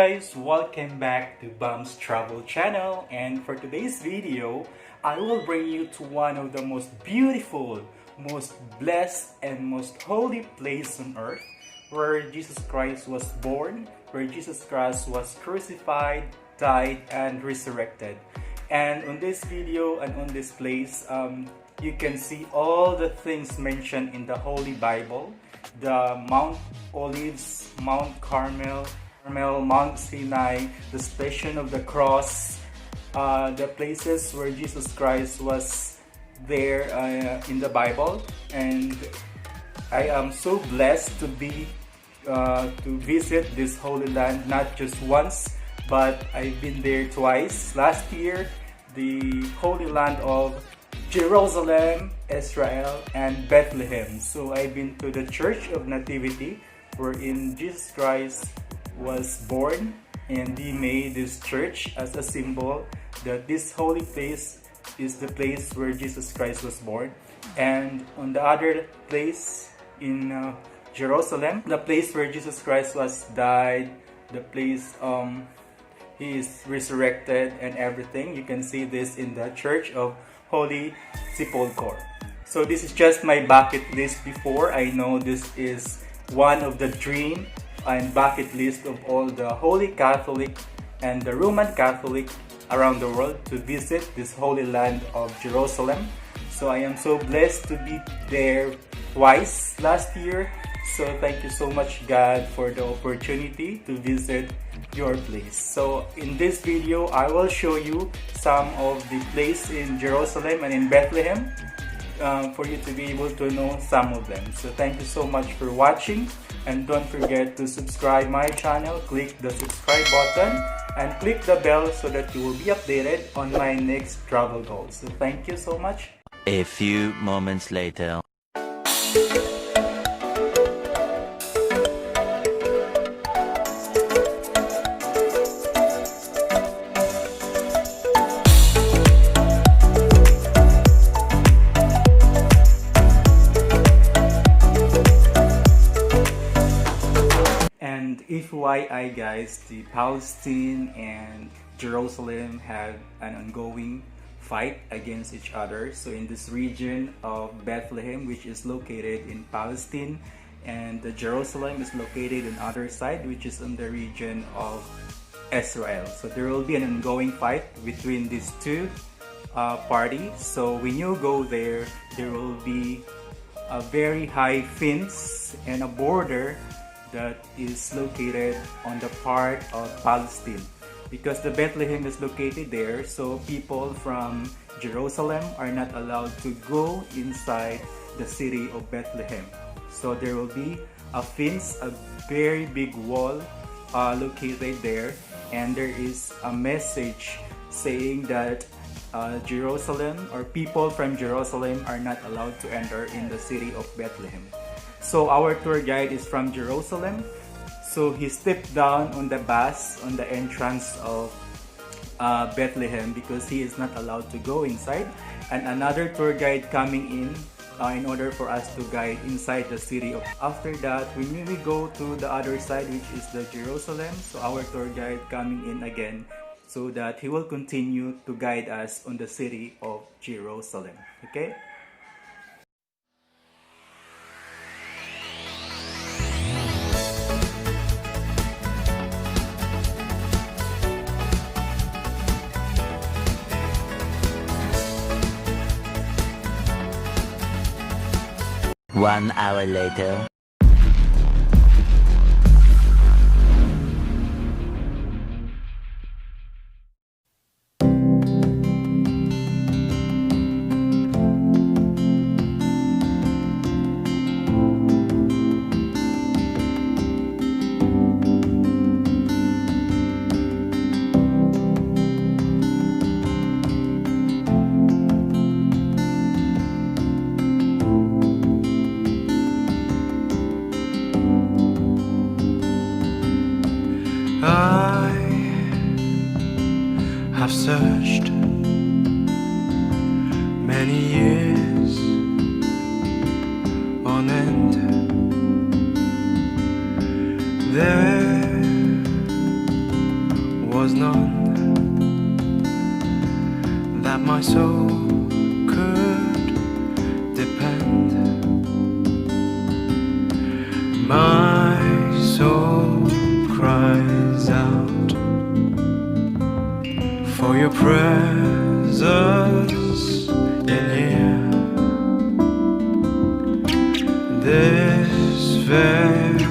guys, welcome back to Bum's Travel Channel, and for today's video, I will bring you to one of the most beautiful, most blessed, and most holy place on earth, where Jesus Christ was born, where Jesus Christ was crucified, died, and resurrected. And on this video and on this place, you can see all the things mentioned in the Holy Bible, the Mount Olives, Mount Carmel, Mount Sinai, the Station of the Cross, the places where Jesus Christ was there in the Bible. And I am so blessed to be to visit this Holy Land, not just once, but I've been there twice. Last year, the Holy Land of Jerusalem, Israel, and Bethlehem. So I've been to the Church of Nativity, wherein Jesus Christ was born, and he made this church as a symbol that this holy place is the place where Jesus Christ was born. And on the other place in Jerusalem, the place where Jesus Christ was died, the place he is resurrected and everything. You can see this in the Church of Holy Sepulchre. So this is just my bucket list before. I know this is one of the dream and bucket list of all the Holy Catholic and the Roman Catholic around the world to visit this Holy Land of Jerusalem. So I am so blessed to be there twice last year. So thank you so much, God, for the opportunity to visit your place. So in this video, I will show you some of the place in Jerusalem and in Bethlehem for you to be able to know some of them. So thank you so much for watching, and don't forget to subscribe my channel. Click the subscribe button and click the bell so that you will be updated on my next travel goals. So thank you so much. A few moments later. FYI guys, the Palestine and Jerusalem have an ongoing fight against each other. So in this region of Bethlehem, which is located in Palestine, and the Jerusalem is located on other side, which is in the region of Israel. So there will be an ongoing fight between these two parties. So when you go there, there will be a very high fence and a border that is located on the part of Palestine, because the Bethlehem is located there. So people from Jerusalem are not allowed to go inside the city of Bethlehem. So there will be a fence, a very big wall located there, and there is a message saying that Jerusalem, or people from Jerusalem, are not allowed to enter in the city of Bethlehem. So our tour guide is from Jerusalem. So he stepped down on the bus on the entrance of Bethlehem because he is not allowed to go inside. And another tour guide coming in order for us to guide inside the city. After that, we may go to the other side, which is the Jerusalem. So our tour guide coming in again so that he will continue to guide us on the city of Jerusalem. Okay? One hour later. I've searched many years on end. There was none that my soul could depend. My soul cries out for your presence in here. This very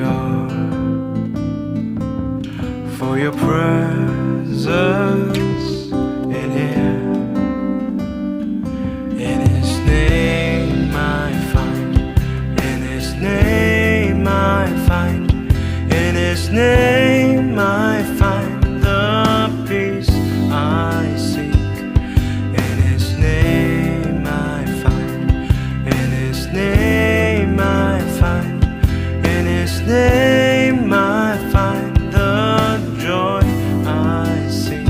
hour, for your presence in here. In His name I find, in His name I find, in His name I find the peace I seek. In His name I find, in His name I find, in His name I find the joy I seek.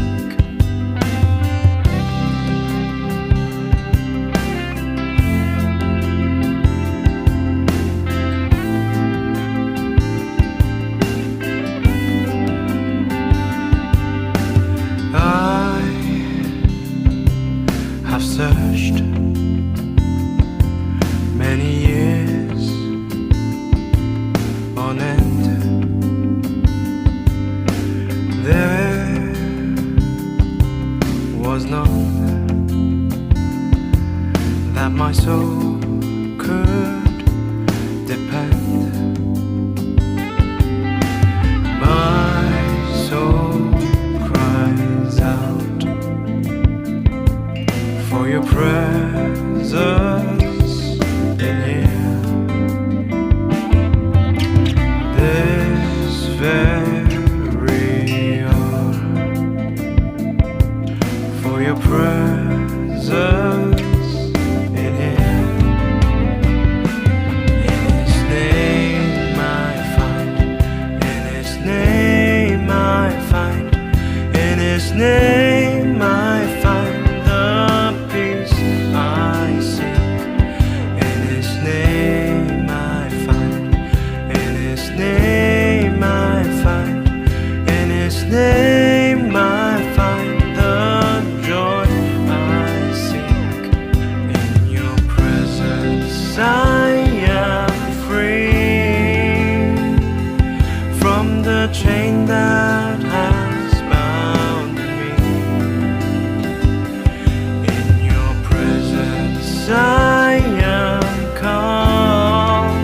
I have searched many years on end. There was none that my soul could depend. My soul cries out for your presence in here. This very hour, for your presence in here. In His name I find, in His name I find, in His name I find the peace I seek. In His name I find, in His name I find, in His name I find the joy I seek. In your presence I am free from the chain that has bound me. In your presence I am calm,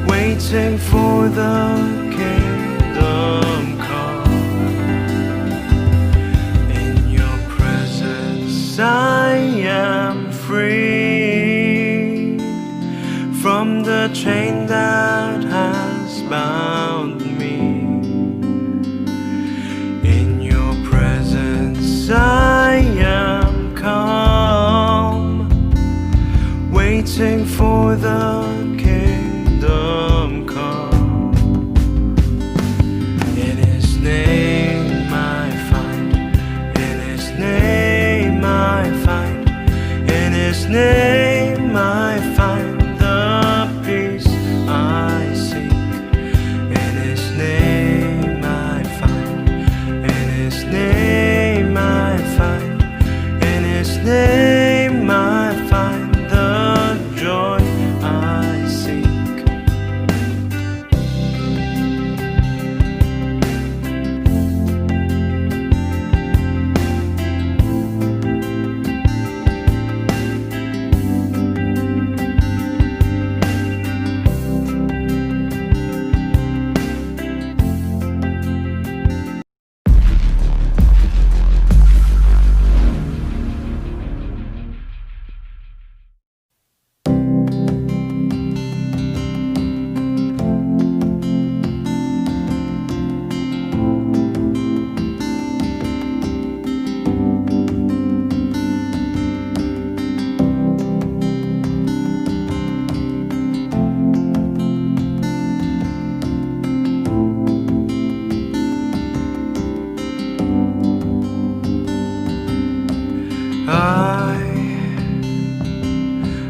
waiting for the kingdom come. In your presence I am free from the chain that has bound me. In your presence I am calm, waiting for the kingdom come. In His name I find, in His name I find, in His name I find the peace I seek. In His name I find, in His name I find, in His name I find the joy I seek.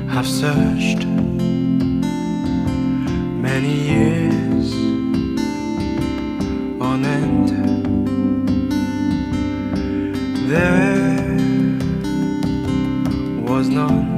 I've searched many years on end. there was none.